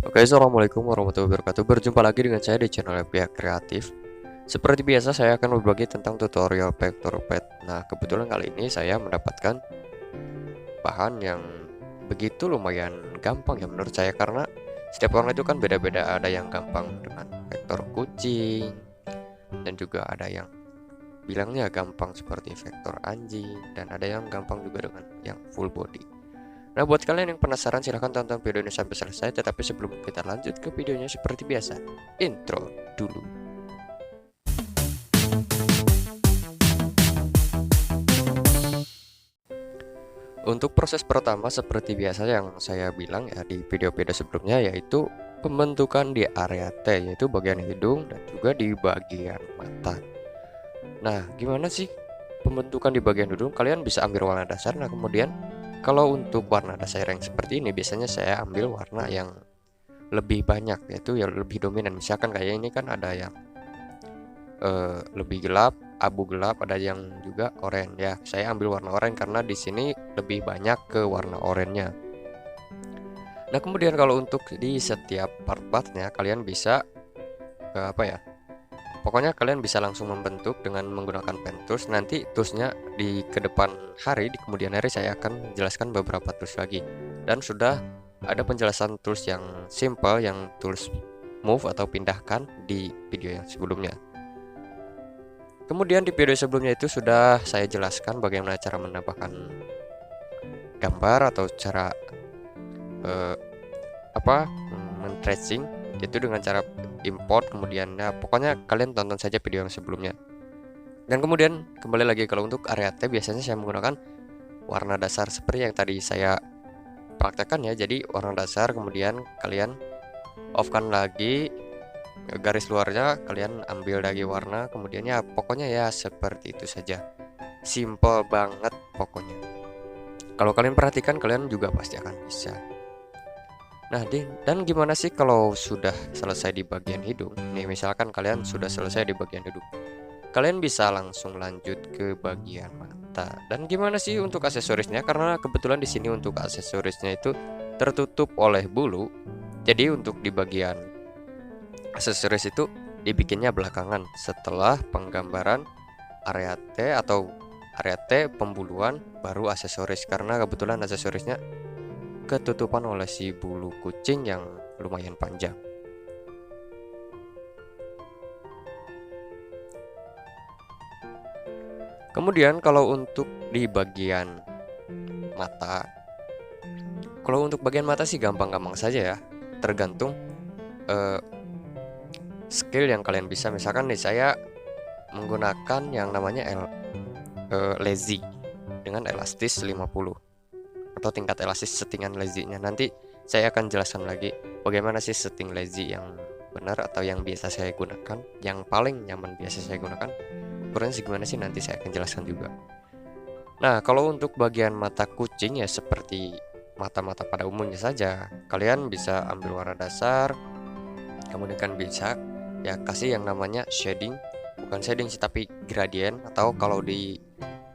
Oke, assalamualaikum warahmatullahi wabarakatuh. Berjumpa lagi dengan saya di channel Pihak Kreatif. Seperti biasa, saya akan berbagi tentang tutorial vector pad. Nah, kebetulan kali ini saya mendapatkan bahan yang begitu lumayan gampang ya menurut saya, karena setiap orang itu kan beda-beda. Ada yang gampang dengan vektor kucing, dan juga ada yang bilangnya gampang seperti vektor anjing, dan ada yang gampang juga dengan yang full body. Nah, buat kalian yang penasaran, silahkan tonton video ini sampai selesai. Tetapi sebelum kita lanjut ke videonya, seperti biasa, intro dulu. Untuk proses pertama, seperti biasa yang saya bilang ya di video-video sebelumnya, yaitu pembentukan di area T, yaitu bagian hidung dan juga di bagian mata. Nah, gimana sih pembentukan di bagian hidung? Kalian bisa ambil warna dasar. Nah, kemudian kalau untuk warna dasar yang seperti ini, biasanya saya ambil warna yang lebih banyak, yaitu yang lebih dominan. Misalkan kayak ini kan ada yang lebih gelap, abu gelap, ada yang juga oranye ya. Saya ambil warna oranye karena di sini lebih banyak ke warna oranye-nya. Nah, kemudian kalau untuk di setiap part-partnya kalian bisa apa ya? Pokoknya kalian bisa langsung membentuk dengan menggunakan pen tools. Nanti toolsnya di ke depan hari, di kemudian hari saya akan menjelaskan beberapa tools lagi. Dan sudah ada penjelasan tools yang simple, yang tools move atau pindahkan di video yang sebelumnya. Kemudian di video sebelumnya itu sudah saya jelaskan bagaimana cara menambahkan gambar atau cara men-tracing, yaitu dengan cara import. Kemudian ya pokoknya kalian tonton saja video yang sebelumnya. Dan kemudian kembali lagi, kalau untuk area T biasanya saya menggunakan warna dasar seperti yang tadi saya praktekkan ya. Jadi warna dasar, kemudian kalian off-kan lagi garis luarnya, kalian ambil lagi warna, kemudian ya pokoknya ya seperti itu saja, simple banget pokoknya. Kalau kalian perhatikan, kalian juga pasti akan bisa. Nah, dan gimana sih kalau sudah selesai di bagian hidung nih? Misalkan kalian sudah selesai di bagian hidung, kalian bisa langsung lanjut ke bagian mata. Dan gimana sih untuk aksesorisnya? Karena kebetulan di sini untuk aksesorisnya itu tertutup oleh bulu, jadi untuk di bagian aksesoris itu dibikinnya belakangan setelah penggambaran area T atau area T pembuluan, baru aksesoris. Karena kebetulan aksesorisnya ketutupan oleh si bulu kucing yang lumayan panjang. Kemudian kalau untuk di bagian mata, kalau untuk bagian mata sih gampang-gampang saja ya, tergantung skill yang kalian bisa. Misalkan nih saya menggunakan yang namanya lazy dengan elastis 50 atau tingkat elastis settingan lazy-nya. Nanti saya akan jelaskan lagi bagaimana sih setting lazy yang benar atau yang biasa saya gunakan, yang paling nyaman biasa saya gunakan. Ukurannya gimana sih, nanti saya akan jelaskan juga. Nah, kalau untuk bagian mata kucing ya seperti mata-mata pada umumnya saja, kalian bisa ambil warna dasar, kemudian kan bisa ya kasih yang namanya shading, bukan shading sih tapi gradient, atau kalau di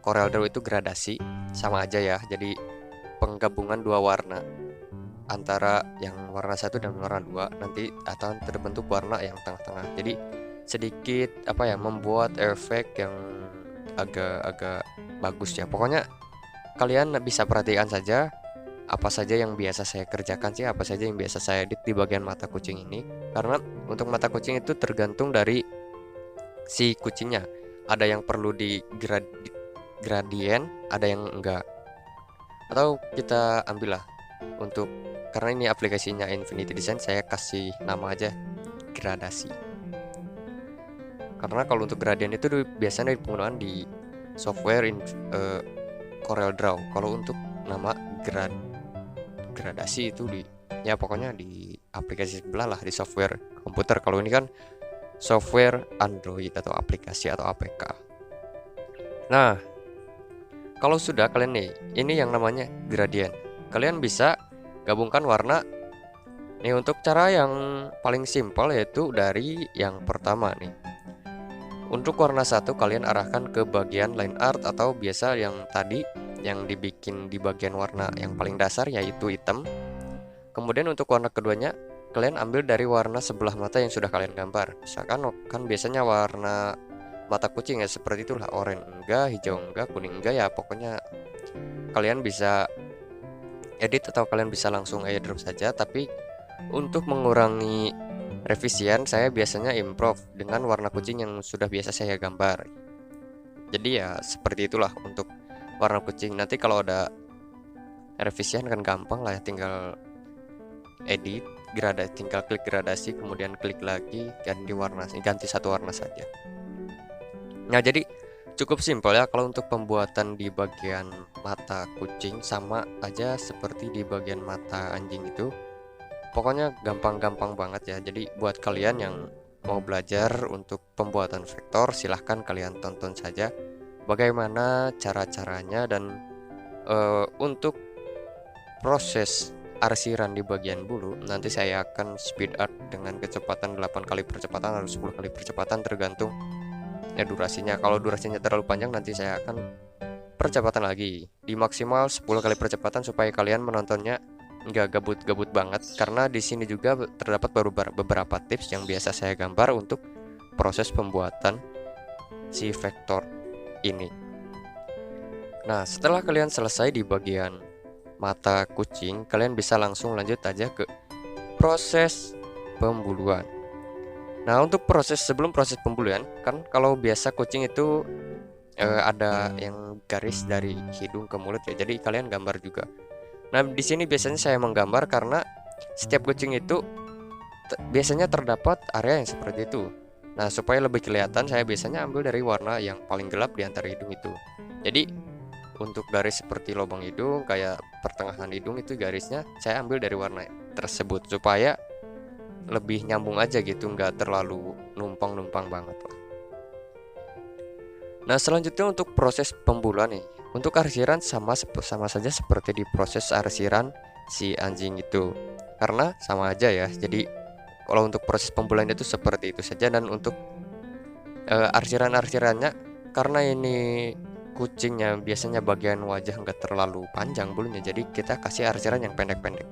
Corel Draw itu gradasi, sama aja ya. Jadi penggabungan dua warna antara yang warna satu dan warna dua, nanti akan terbentuk warna yang tengah-tengah. Jadi sedikit apa ya, membuat efek yang agak-agak bagus ya. Pokoknya kalian bisa perhatikan saja apa saja yang biasa saya kerjakan sih, apa saja yang biasa saya edit di bagian mata kucing ini. Karena untuk mata kucing itu tergantung dari si kucingnya, ada yang perlu di gradient, ada yang enggak. Atau kita ambillah untuk, karena ini aplikasinya Infinity Design, saya kasih nama aja gradasi. Karena kalau untuk gradient itu biasanya penggunaan di software Corel Draw. Kalau untuk nama gradasi itu ya pokoknya di aplikasi sebelah lah, di software komputer. Kalau ini kan software Android atau aplikasi atau APK. Nah, kalau sudah kalian nih, ini yang namanya gradient, kalian bisa gabungkan warna nih. Untuk cara yang paling simpel yaitu dari yang pertama nih. Untuk warna satu kalian arahkan ke bagian line art atau biasa yang tadi yang dibikin di bagian warna yang paling dasar, yaitu hitam. Kemudian untuk warna keduanya kalian ambil dari warna sebelah mata yang sudah kalian gambar. Misalkan kan biasanya warna mata kucing ya seperti itulah, oranye enggak, hijau enggak, kuning enggak, ya pokoknya kalian bisa edit atau kalian bisa langsung airdrop saja. Tapi untuk mengurangi revisian, saya biasanya improve dengan warna kucing yang sudah biasa saya gambar. Jadi ya seperti itulah untuk warna kucing. Nanti kalau ada revisian kan gampang lah ya, tinggal edit gradasi, tinggal klik gradasi, kemudian klik lagi ganti warna, ganti satu warna saja. Nah, jadi cukup simpel ya kalau untuk pembuatan di bagian mata kucing, sama aja seperti di bagian mata anjing itu. Pokoknya gampang-gampang banget ya. Jadi buat kalian yang mau belajar untuk pembuatan vektor, silahkan kalian tonton saja bagaimana cara-caranya. Dan untuk proses arsiran di bagian bulu, nanti saya akan speed art dengan kecepatan 8 kali percepatan atau 10 kali percepatan, tergantung ya durasinya. Kalau durasinya terlalu panjang, nanti saya akan percepatan lagi di maksimal 10 kali percepatan supaya kalian menontonnya nggak gabut-gabut banget. Karena di sini juga terdapat beberapa tips yang biasa saya gambar untuk proses pembuatan si vektor ini. Nah, setelah kalian selesai di bagian mata kucing, kalian bisa langsung lanjut aja ke proses pembuluan. Nah, untuk sebelum proses pembuluan, kan kalau biasa kucing itu ada yang garis dari hidung ke mulut ya. Jadi kalian gambar juga. Nah, di sini biasanya saya menggambar karena setiap kucing itu biasanya terdapat area yang seperti itu. Nah, supaya lebih kelihatan, saya biasanya ambil dari warna yang paling gelap di antara hidung itu. Jadi untuk garis seperti lubang hidung, kayak pertengahan hidung itu garisnya saya ambil dari warna tersebut supaya lebih nyambung aja gitu, nggak terlalu numpang-numpang banget lah. Nah, selanjutnya untuk proses pembuluan nih. Untuk arsiran sama saja seperti di proses arsiran si anjing itu, karena sama aja ya. Jadi kalau untuk proses pembuluan itu seperti itu saja. Dan untuk arsirannya, karena ini kucingnya biasanya bagian wajah nggak terlalu panjang bulunya, jadi kita kasih arsiran yang pendek-pendek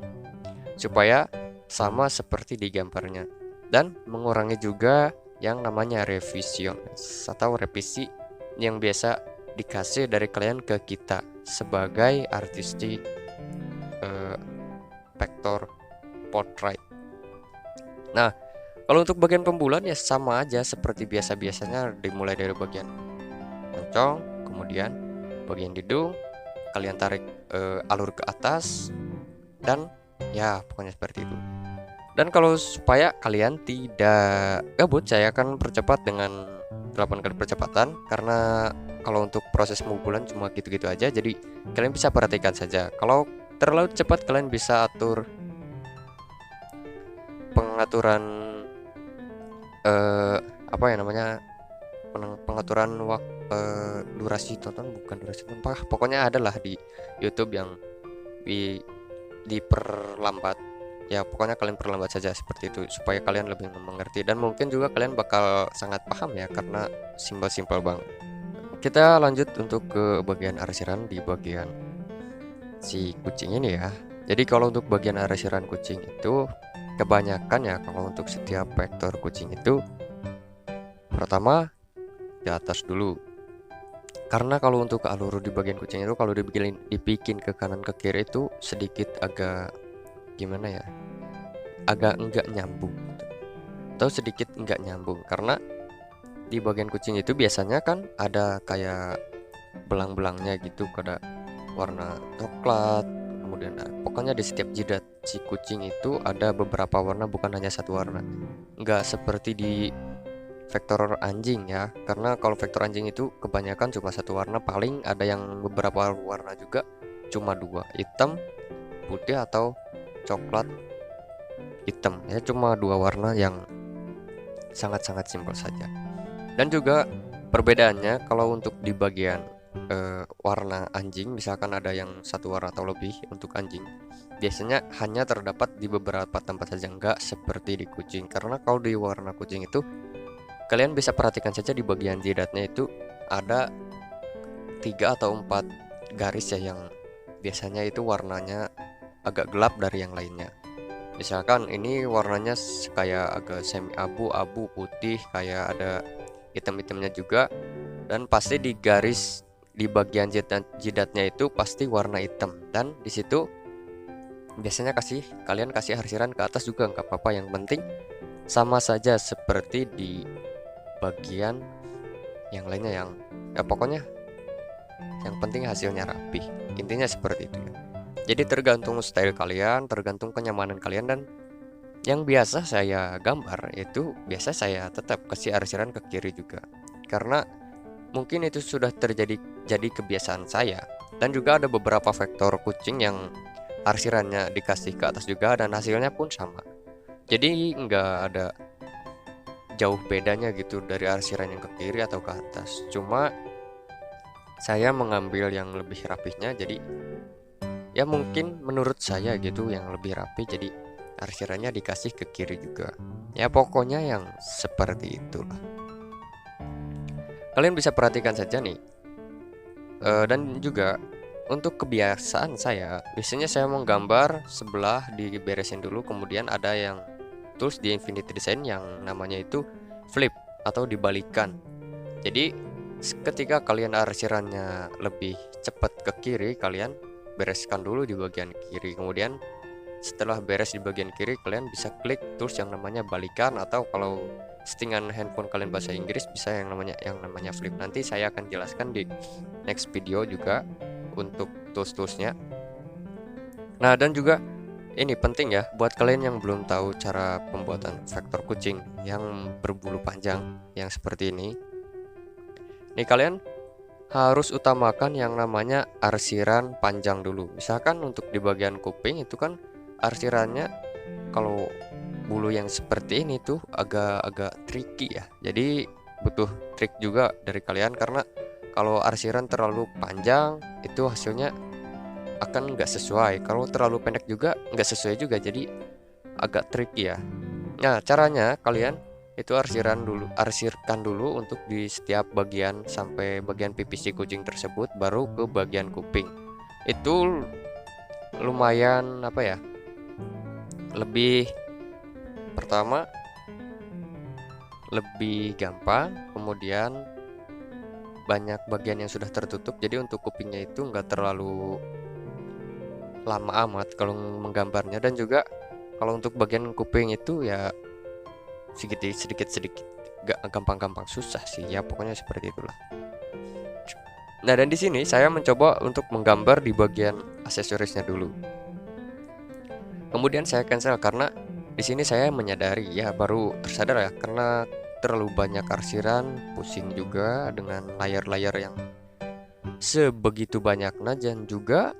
supaya sama seperti di gambarnya, dan mengurangi juga yang namanya revision atau revisi yang biasa dikasih dari kalian ke kita sebagai artistik vektor portrait. Nah, kalau untuk bagian pembuluan ya sama aja seperti biasa-biasanya, dimulai dari bagian moncong, kemudian bagian hidung, kalian tarik alur ke atas, dan ya pokoknya seperti itu. Dan kalau supaya kalian tidak gabut, saya akan percepat dengan 8 kali percepatan, karena kalau untuk proses pembulan cuma gitu-gitu aja, jadi kalian bisa perhatikan saja. Kalau terlalu cepat, kalian bisa atur pengaturan apa ya namanya, pengaturan durasi tonton, bukan durasi tonton, pokoknya adalah di YouTube yang diperlambat. Ya pokoknya kalian perlambat saja seperti itu supaya kalian lebih mengerti, dan mungkin juga kalian bakal sangat paham ya karena simpel-simpel banget. Kita lanjut untuk ke bagian arsiran di bagian si kucing ini ya. Jadi kalau untuk bagian arsiran kucing itu kebanyakan ya, kalau untuk setiap vektor kucing itu pertama di atas dulu. Karena kalau untuk alur di bagian kucing itu kalau dibikin ke kanan ke kiri itu sedikit agak gimana ya, agak enggak nyambung gitu. Atau sedikit enggak nyambung karena di bagian kucing itu biasanya kan ada kayak belang-belangnya gitu, ada warna coklat, kemudian pokoknya di setiap jidat si kucing itu ada beberapa warna, bukan hanya satu warna. Enggak seperti di vektor anjing ya, karena kalau vektor anjing itu kebanyakan cuma satu warna, paling ada yang beberapa warna juga cuma dua, hitam putih atau coklat hitam ya, cuma dua warna yang sangat-sangat simpel saja. Dan juga perbedaannya kalau untuk di bagian warna anjing, misalkan ada yang satu warna atau lebih untuk anjing, biasanya hanya terdapat di beberapa tempat saja, enggak seperti di kucing. Karena kalau di warna kucing itu kalian bisa perhatikan saja di bagian jidatnya itu ada 3 atau 4 garis ya, yang biasanya itu warnanya agak gelap dari yang lainnya. Misalkan ini warnanya kayak agak semi abu-abu putih, kayak ada hitam-hitamnya juga, dan pasti di garis di bagian jidatnya itu pasti warna hitam, dan di situ biasanya kalian kasih arsiran ke atas juga nggak apa-apa, yang penting sama saja seperti di bagian yang lainnya, yang ya pokoknya yang penting hasilnya rapi, intinya seperti itu ya. Jadi tergantung style kalian, tergantung kenyamanan kalian, dan yang biasa saya gambar itu biasa saya tetap kasih arsiran ke kiri juga, karena mungkin itu sudah jadi kebiasaan saya. Dan juga ada beberapa vektor kucing yang arsirannya dikasih ke atas juga dan hasilnya pun sama, jadi nggak ada jauh bedanya gitu dari arsiran yang ke kiri atau ke atas. Cuma saya mengambil yang lebih rapihnya, jadi ya mungkin menurut saya gitu yang lebih rapi, jadi arsirannya dikasih ke kiri juga. Ya pokoknya yang seperti itulah. Kalian bisa perhatikan saja nih. Dan juga untuk kebiasaan saya, biasanya saya menggambar sebelah diberesin dulu, kemudian ada yang tools di Infinity Design yang namanya itu flip atau dibalikan. Jadi ketika kalian arsirannya lebih cepat ke kiri, kalian bereskan dulu di bagian kiri, kemudian setelah beres di bagian kiri kalian bisa klik tools yang namanya balikan, atau kalau settingan handphone kalian bahasa Inggris bisa yang namanya flip. Nanti saya akan jelaskan di next video juga untuk tools-toolsnya. Nah, dan juga ini penting ya buat kalian yang belum tahu cara pembuatan vektor kucing yang berbulu panjang yang seperti ini. Nih kalian harus utamakan yang namanya arsiran panjang dulu. Misalkan untuk di bagian kuping itu kan arsirannya kalau bulu yang seperti ini tuh agak tricky ya. Jadi butuh trik juga dari kalian, karena kalau arsiran terlalu panjang itu hasilnya akan nggak sesuai. Kalau terlalu pendek juga nggak sesuai juga, jadi agak tricky ya. Nah, caranya kalian itu arsirkan dulu untuk di setiap bagian sampai bagian pipis si kucing tersebut, baru ke bagian kuping. Itu lumayan apa ya? Lebih pertama lebih gampang, kemudian banyak bagian yang sudah tertutup, jadi untuk kupingnya itu nggak terlalu lama amat kalau menggambarnya. Dan juga kalau untuk bagian kuping itu ya sedikit gak gampang-gampang susah sih ya, pokoknya seperti itulah. Nah, dan di sini saya mencoba untuk menggambar di bagian aksesorisnya dulu, kemudian saya cancel karena di sini saya menyadari ya, baru tersadar ya, karena terlalu banyak arsiran, pusing juga dengan layar-layar yang sebegitu banyaknya, dan juga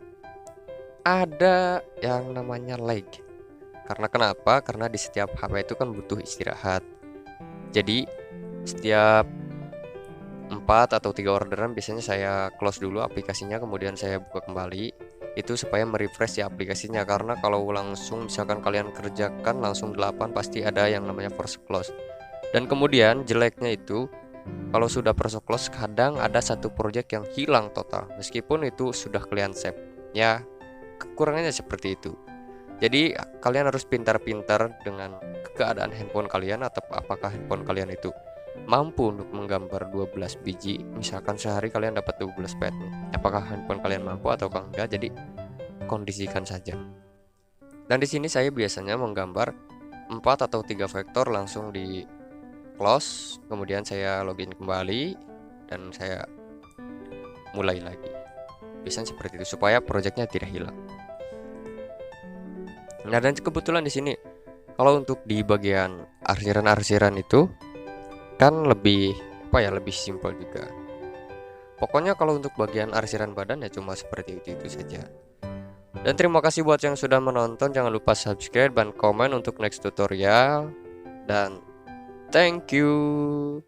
ada yang namanya lag. Karena kenapa? Karena di setiap HP itu kan butuh istirahat. Jadi setiap 4 atau 3 orderan biasanya saya close dulu aplikasinya, kemudian saya buka kembali. Itu supaya merefresh ya aplikasinya, karena kalau langsung misalkan kalian kerjakan langsung 8 pasti ada yang namanya force close. Dan kemudian jeleknya itu kalau sudah force close kadang ada satu project yang hilang total meskipun itu sudah kalian save. Ya, kekurangannya seperti itu. Jadi kalian harus pintar-pintar dengan keadaan handphone kalian, atau apakah handphone kalian itu mampu untuk menggambar 12 biji. Misalkan sehari kalian dapat 12 pet nih, apakah handphone kalian mampu atau enggak. Jadi kondisikan saja. Dan di sini saya biasanya menggambar 4 atau 3 vektor langsung di close, kemudian saya login kembali dan saya mulai lagi. Biasanya seperti itu supaya projectnya tidak hilang. Nah, dan kebetulan di sini kalau untuk di bagian arsiran-arsiran itu kan lebih lebih simpel juga. Pokoknya kalau untuk bagian arsiran badan ya cuma seperti itu saja. Dan terima kasih buat yang sudah menonton. Jangan lupa subscribe dan komen untuk next tutorial. Dan thank you.